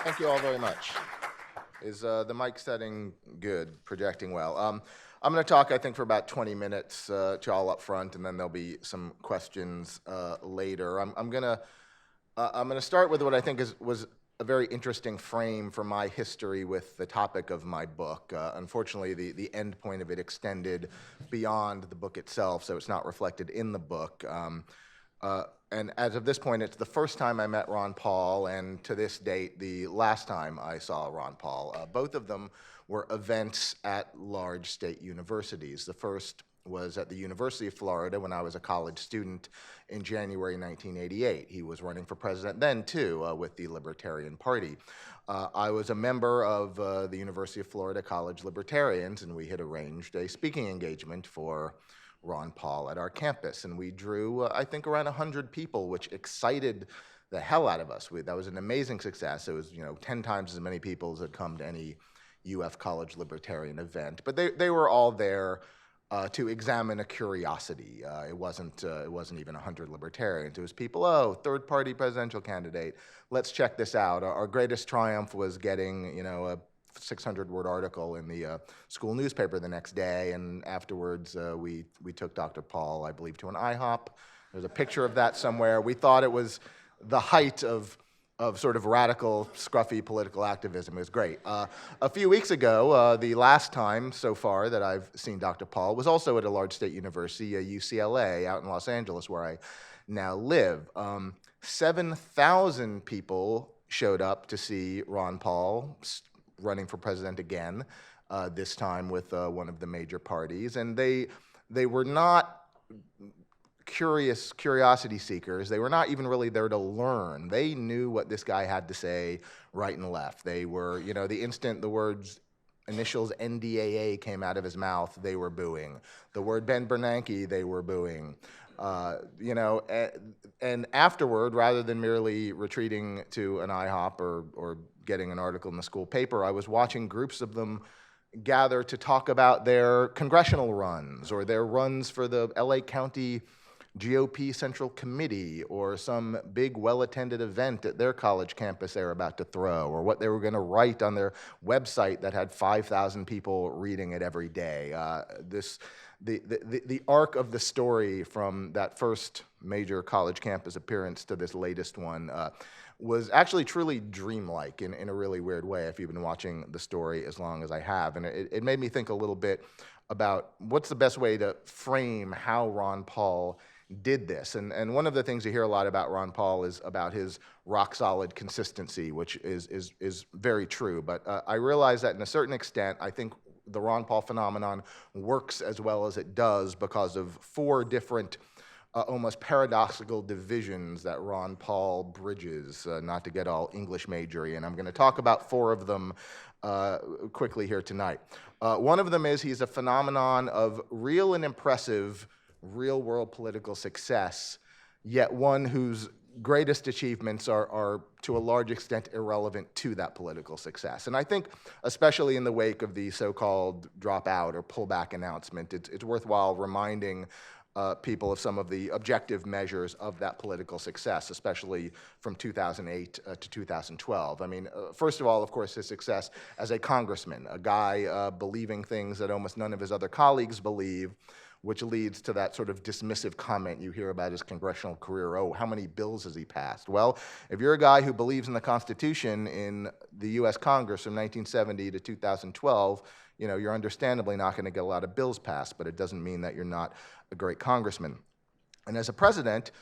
Thank you all very much. Is the mic setting good, projecting well? I'm going to talk, I think, for about 20 minutes to all up front, and then there'll be some questions later. I'm going to start with what I think was a very interesting frame for my history with the topic of my book. Unfortunately, the end point of it extended beyond the book itself, so it's not reflected in the book. And as of this point, it's the first time I met Ron Paul, and to this date, the last time I saw Ron Paul. Both of them were events at large state universities. The first was at the University of Florida when I was a college student in January 1988. He was running for president then, too, with the Libertarian Party. I was a member of the University of Florida College Libertarians, and we had arranged a speaking engagement for Ron Paul at our campus, and we drew, I think, around 100 people, which excited the hell out of us. That was an amazing success. It was, 10 times as many people as had come to any UF College Libertarian event, but they were all there to examine a curiosity. It wasn't even 100 libertarians. It was people, third-party presidential candidate. Let's check this out. Our greatest triumph was getting, a 600-word article in the school newspaper the next day, and afterwards we took Dr. Paul, I believe, to an IHOP. There's a picture of that somewhere. We thought it was the height of sort of radical, scruffy political activism. It was great. A few weeks ago, the last time so far that I've seen Dr. Paul was also at a large state university, UCLA, out in Los Angeles, where I now live. 7,000 people showed up to see Ron Paul running for president again, this time with one of the major parties. And they were not curiosity seekers. They were not even really there to learn. They knew what this guy had to say right and left. They were, the instant the words initials NDAA came out of his mouth, they were booing. The word Ben Bernanke, they were booing. And afterward, rather than merely retreating to an IHOP or getting an article in the school paper, I was watching groups of them gather to talk about their congressional runs or their runs for the LA County GOP Central Committee or some big well-attended event at their college campus they were about to throw, or what they were going to write on their website that had 5,000 people reading it every day. The arc of the story from that first major college campus appearance to this latest one was actually truly dreamlike in a really weird way, if you've been watching the story as long as I have. And it made me think a little bit about what's the best way to frame how Ron Paul did this. And one of the things you hear a lot about Ron Paul is about his rock-solid consistency, which is very true. But I realize that in a certain extent, I think the Ron Paul phenomenon works as well as it does because of four different almost paradoxical divisions that Ron Paul bridges, not to get all English majory, and I'm going to talk about four of them quickly here tonight. One of them is he's a phenomenon of real and impressive real-world political success, yet one whose greatest achievements are to a large extent irrelevant to that political success. And I think, especially in the wake of the so-called dropout or pullback announcement, it's worthwhile reminding people of some of the objective measures of that political success, especially from 2008 to 2012. I mean, first of all, of course, his success as a congressman, a guy believing things that almost none of his other colleagues believe, which leads to that sort of dismissive comment you hear about his congressional career. Oh, how many bills has he passed? Well, if you're a guy who believes in the Constitution in the U.S. Congress from 1970 to 2012, you're understandably not going to get a lot of bills passed, but it doesn't mean that you're not a great congressman. And as a president,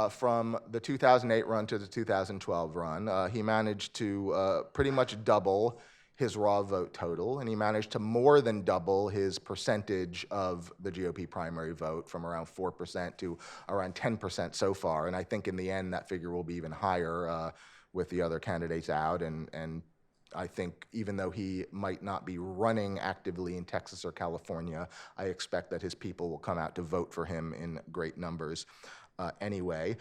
from the 2008 run to the 2012 run, he managed to pretty much double his raw vote total, and he managed to more than double his percentage of the GOP primary vote from around 4% to around 10% so far. And I think in the end that figure will be even higher with the other candidates out. And I think even though he might not be running actively in Texas or California, I expect that his people will come out to vote for him in great numbers. Anyway,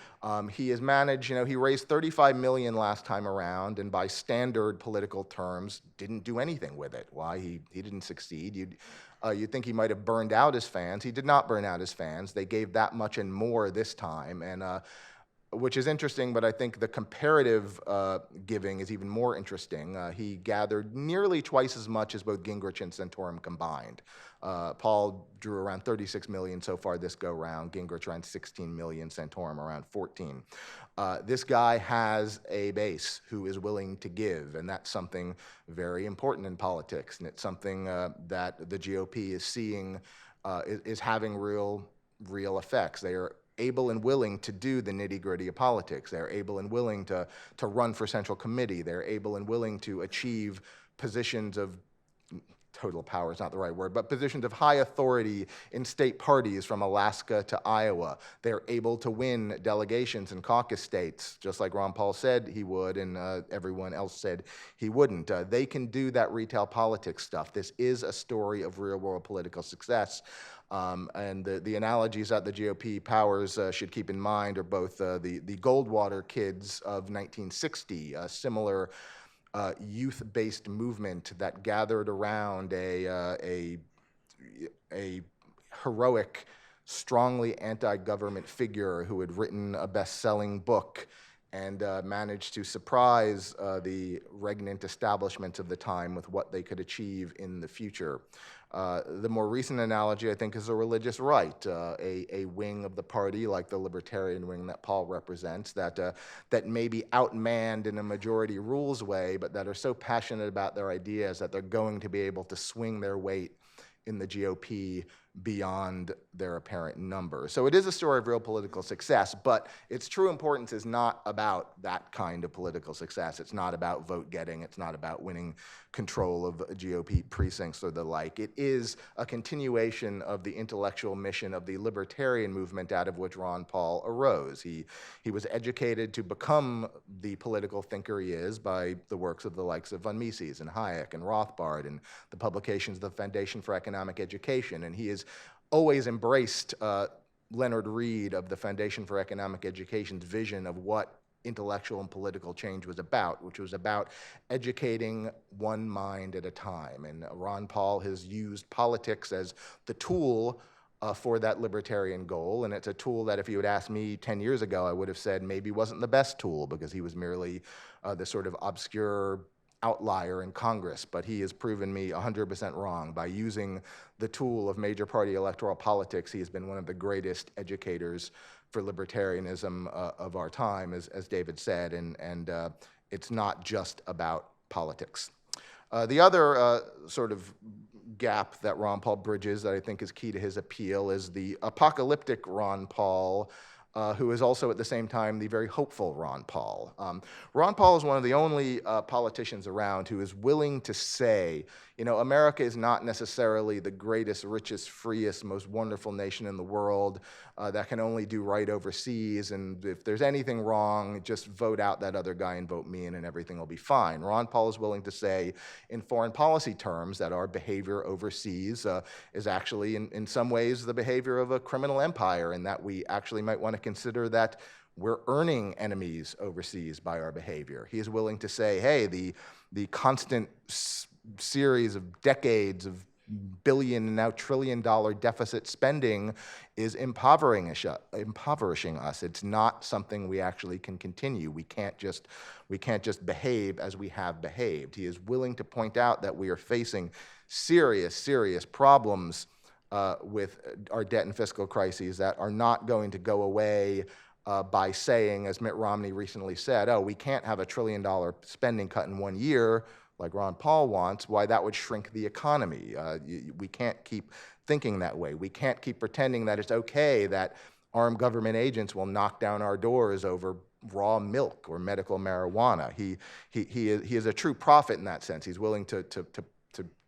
he has managed, he raised $35 million last time around, and by standard political terms, didn't do anything with it. Why? He didn't succeed. You'd think he might have burned out his fans. He did not burn out his fans. They gave that much and more this time, and which is interesting, but I think the comparative giving is even more interesting. He gathered nearly twice as much as both Gingrich and Santorum combined. Paul drew around 36 million so far this go-round, Gingrich around 16 million, Santorum around 14. This guy has a base who is willing to give, and that's something very important in politics, and it's something that the GOP is seeing is having real effects. They are able and willing to do the nitty-gritty of politics. They're able and willing to run for central committee. They're able and willing to achieve positions of total power is not the right word, but positions of high authority in state parties from Alaska to Iowa. They're able to win delegations in caucus states, just like Ron Paul said he would and everyone else said he wouldn't. They can do that retail politics stuff. This is a story of real-world political success. And the analogies that the GOP powers should keep in mind are both the Goldwater kids of 1960, a similar youth-based movement that gathered around a heroic, strongly anti-government figure who had written a best-selling book and managed to surprise the regnant establishment of the time with what they could achieve in the future. The more recent analogy, I think, is a religious right, a wing of the party like the Libertarian wing that Paul represents, that may be outmanned in a majority rules way, but that are so passionate about their ideas that they're going to be able to swing their weight in the GOP beyond their apparent number. So it is a story of real political success, but its true importance is not about that kind of political success. It's not about vote getting. It's not about winning control of GOP precincts or the like. It is a continuation of the intellectual mission of the libertarian movement out of which Ron Paul arose. He was educated to become the political thinker he is by the works of the likes of von Mises and Hayek and Rothbard and the publications of the Foundation for Economic Education, and he has always embraced Leonard Read of the Foundation for Economic Education's vision of what intellectual and political change was about, which was about educating one mind at a time. And Ron Paul has used politics as the tool for that libertarian goal, and it's a tool that if you had asked me 10 years ago, I would have said maybe wasn't the best tool because he was merely the sort of obscure outlier in Congress, but he has proven me 100% wrong. By using the tool of major party electoral politics, he has been one of the greatest educators for libertarianism of our time, as David said, and it's not just about politics. The other sort of gap that Ron Paul bridges that I think is key to his appeal is the apocalyptic Ron Paul, who is also at the same time the very hopeful Ron Paul. Ron Paul is one of the only politicians around who is willing to say, you know, America is not necessarily the greatest, richest, freest, most wonderful nation in the world that can only do right overseas, and if there's anything wrong, just vote out that other guy and vote me in and everything will be fine. Ron Paul is willing to say in foreign policy terms that our behavior overseas is actually in some ways the behavior of a criminal empire, and that we actually might want to consider that we're earning enemies overseas by our behavior. He is willing to say, hey, the constant series of decades of billion and now trillion-dollar deficit spending is impoverishing us. It's not something we actually can continue. We can't just behave as we have behaved. He is willing to point out that we are facing serious problems with our debt and fiscal crises that are not going to go away by saying, as Mitt Romney recently said, oh, we can't have $1 trillion spending cut in 1 year like Ron Paul wants. Why, that would shrink the economy. We can't keep thinking that way. We can't keep pretending that it's okay that armed government agents will knock down our doors over raw milk or medical marijuana. He is a true prophet in that sense. He's willing to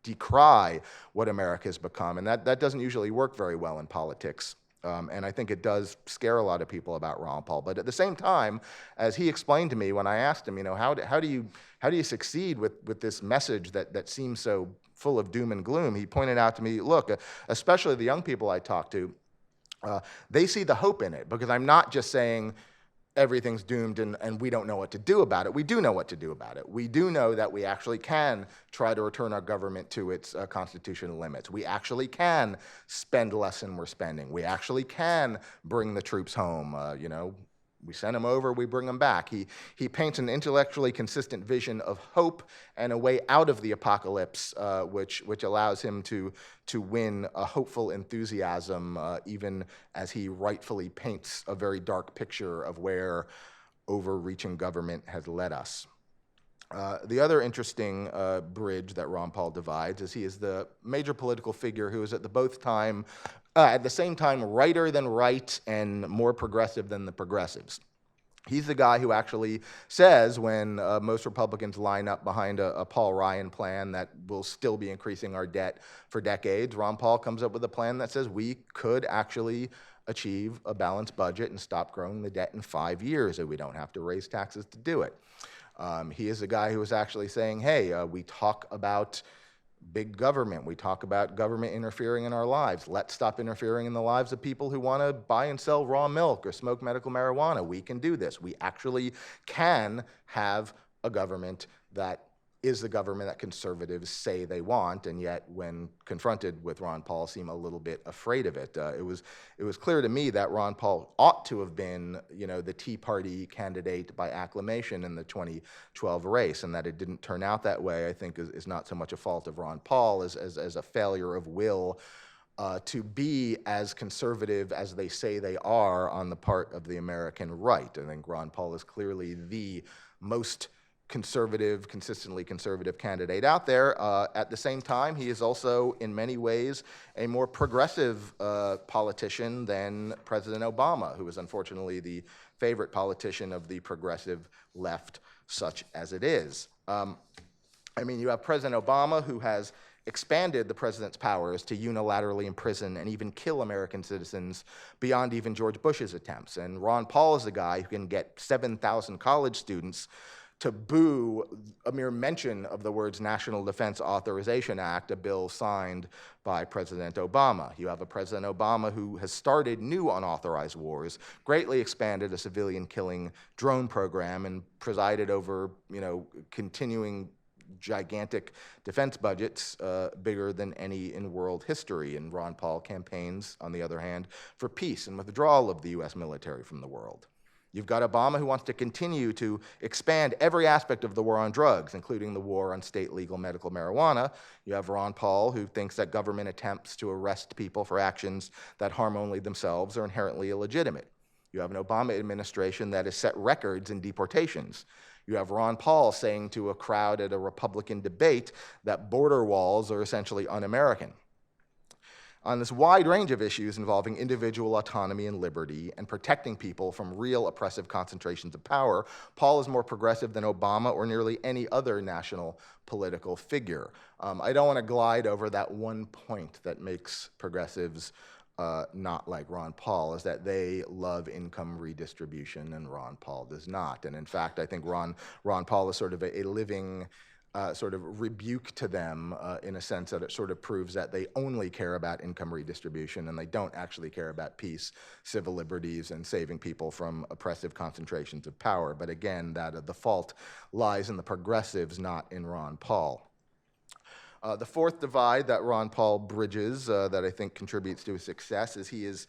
decry what America has become, and that doesn't usually work very well in politics. And I think it does scare a lot of people about Ron Paul. But at the same time, as he explained to me when I asked him, you know, how do you succeed with this message that seems so full of doom and gloom? He pointed out to me, look, especially the young people I talk to, they see the hope in it, because I'm not just saying everything's doomed and we don't know what to do about it. We do know what to do about it. We do know that we actually can try to return our government to its constitutional limits. We actually can spend less than we're spending. We actually can bring the troops home. You know, we send them over, we bring them back. He paints an intellectually consistent vision of hope and a way out of the apocalypse, which allows him to win a hopeful enthusiasm, even as he rightfully paints a very dark picture of where overreaching government has led us. The other interesting bridge that Ron Paul divides is he is the major political figure who is at the same time righter than right and more progressive than the progressives. He's the guy who actually says, when most Republicans line up behind a Paul Ryan plan that will still be increasing our debt for decades, Ron Paul comes up with a plan that says we could actually achieve a balanced budget and stop growing the debt in 5 years, and we don't have to raise taxes to do it. He is a guy who is actually saying, hey, we talk about big government. We talk about government interfering in our lives. Let's stop interfering in the lives of people who want to buy and sell raw milk or smoke medical marijuana. We can do this. We actually can have a government that is the government that conservatives say they want, and yet when confronted with Ron Paul, seem a little bit afraid of it. It was clear to me that Ron Paul ought to have been, the Tea Party candidate by acclamation in the 2012 race, and that it didn't turn out that way, I think, is not so much a fault of Ron Paul as a failure of will to be as conservative as they say they are on the part of the American right. I think Ron Paul is clearly the most conservative, consistently conservative candidate out there. At the same time, he is also, in many ways, a more progressive politician than President Obama, who is unfortunately the favorite politician of the progressive left, such as it is. You have President Obama, who has expanded the president's powers to unilaterally imprison and even kill American citizens beyond even George Bush's attempts. And Ron Paul is the guy who can get 7,000 college students to boo a mere mention of the words National Defense Authorization Act, a bill signed by President Obama. You have a President Obama who has started new unauthorized wars, greatly expanded a civilian killing drone program, and presided over, continuing gigantic defense budgets bigger than any in world history. And Ron Paul campaigns, on the other hand, for peace and withdrawal of the U.S. military from the world. You've got Obama, who wants to continue to expand every aspect of the war on drugs, including the war on state legal medical marijuana. You have Ron Paul, who thinks that government attempts to arrest people for actions that harm only themselves are inherently illegitimate. You have an Obama administration that has set records in deportations. You have Ron Paul saying to a crowd at a Republican debate that border walls are essentially un-American. On this wide range of issues involving individual autonomy and liberty and protecting people from real oppressive concentrations of power, Paul is more progressive than Obama or nearly any other national political figure. I don't want to glide over that one point that makes progressives not like Ron Paul, is that they love income redistribution and Ron Paul does not. And in fact, I think Ron Paul is sort of a living sort of rebuke to them in a sense that it sort of proves that they only care about income redistribution and they don't actually care about peace, civil liberties, and saving people from oppressive concentrations of power. But again, the fault lies in the progressives, not in Ron Paul. The fourth divide that Ron Paul bridges that I think contributes to his success is he is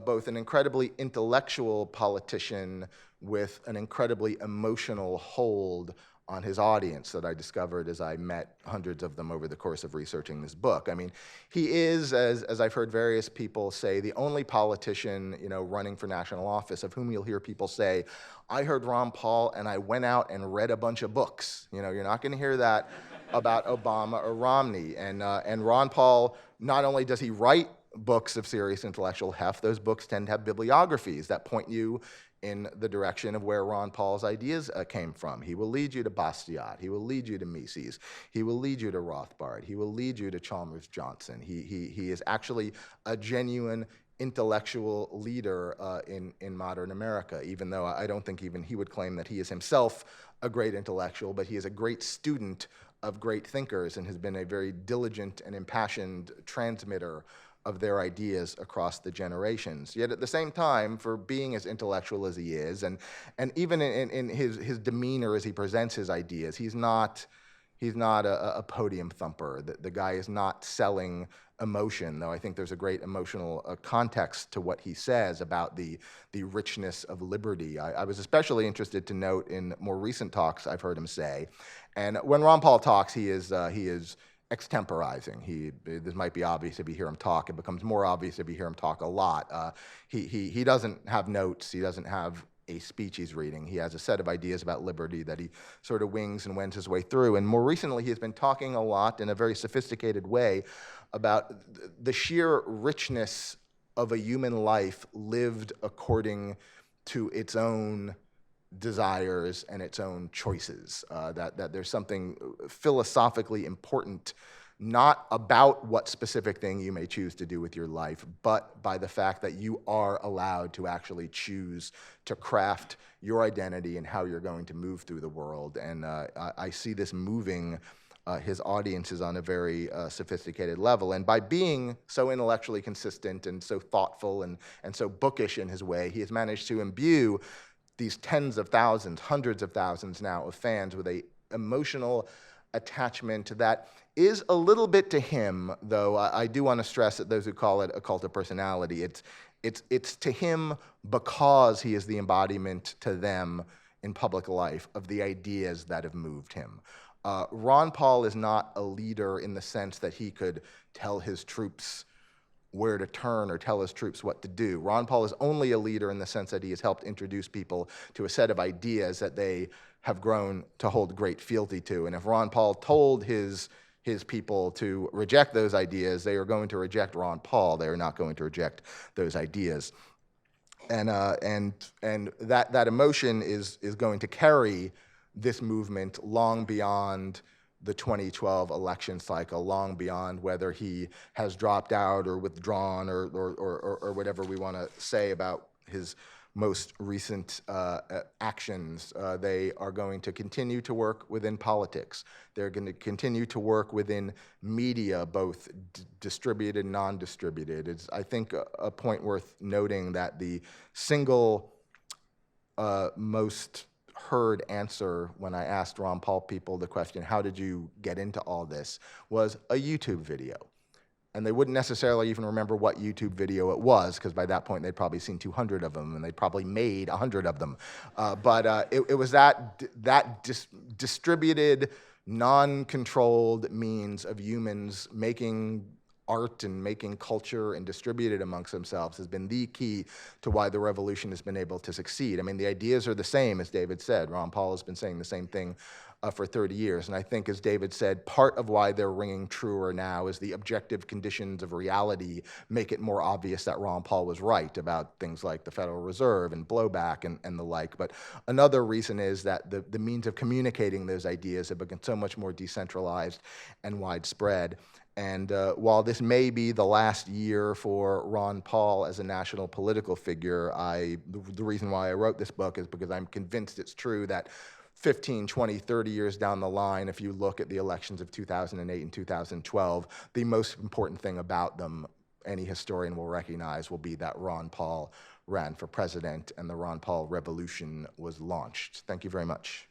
both an incredibly intellectual politician with an incredibly emotional hold on his audience that I discovered as I met hundreds of them over the course of researching this book. I mean, he is, as I've heard various people say, the only politician, running for national office of whom you'll hear people say, I heard Ron Paul and I went out and read a bunch of books. You're not going to hear that about Obama or Romney. And Ron Paul, not only does he write books of serious intellectual heft, those books tend to have bibliographies that point you in the direction of where Ron Paul's ideas came from. He will lead you to Bastiat. He will lead you to Mises. He will lead you to Rothbard. He will lead you to Chalmers Johnson. He is actually a genuine intellectual leader in modern America, even though I don't think even he would claim that he is himself a great intellectual, but he is a great student of great thinkers and has been a very diligent and impassioned transmitter of their ideas across the generations. Yet at the same time, for being as intellectual as he is, and even in his demeanor as he presents his ideas, he's not a podium thumper. The guy is not selling emotion, though I think there's a great emotional context to what he says about the richness of liberty. I was especially interested to note in more recent talks I've heard him say, and when Ron Paul talks, he is extemporizing. This might be obvious if you hear him talk. It becomes more obvious if you hear him talk a lot. He doesn't have notes. He doesn't have a speech he's reading. He has a set of ideas about liberty that he sort of wings and wends his way through. And more recently, he has been talking a lot in a very sophisticated way about the sheer richness of a human life lived according to its own desires and its own choices. That there's something philosophically important, not about what specific thing you may choose to do with your life, but by the fact that you are allowed to actually choose to craft your identity and how you're going to move through the world. And I see this moving his audiences on a very sophisticated level. And by being so intellectually consistent and so thoughtful and so bookish in his way, he has managed to imbue these tens of thousands, hundreds of thousands now of fans with a emotional attachment that is a little bit to him, though I do want to stress that those who call it a cult of personality, it's to him because he is the embodiment to them in public life of the ideas that have moved him. Ron Paul is not a leader in the sense that he could tell his troops where to turn or tell his troops what to do. Ron Paul is only a leader in the sense that he has helped introduce people to a set of ideas that they have grown to hold great fealty to. And if Ron Paul told his people to reject those ideas, they are going to reject Ron Paul. They are not going to reject those ideas. And that emotion is going to carry this movement long beyond the 2012 election cycle, long beyond whether he has dropped out or withdrawn or whatever we want to say about his most recent actions. They are going to continue to work within politics. They're going to continue to work within media, both distributed and non-distributed. It's, I think, a point worth noting that the single most heard answer when I asked Ron Paul people the question, how did you get into all this, was a YouTube video. And they wouldn't necessarily even remember what YouTube video it was, because by that point they'd probably seen 200 of them, and they'd probably made 100 of them. But it was that distributed, non-controlled means of humans making art and making culture and distribute it amongst themselves has been the key to why the revolution has been able to succeed. I mean, the ideas are the same, as David said. Ron Paul has been saying the same thing for 30 years. And I think, as David said, part of why they're ringing truer now is the objective conditions of reality make it more obvious that Ron Paul was right about things like the Federal Reserve and blowback and the like. But another reason is that the means of communicating those ideas have become so much more decentralized and widespread. And while this may be the last year for Ron Paul as a national political figure, the reason why I wrote this book is because I'm convinced it's true that 15, 20, 30 years down the line, if you look at the elections of 2008 and 2012, the most important thing about them, any historian will recognize, will be that Ron Paul ran for president and the Ron Paul revolution was launched. Thank you very much.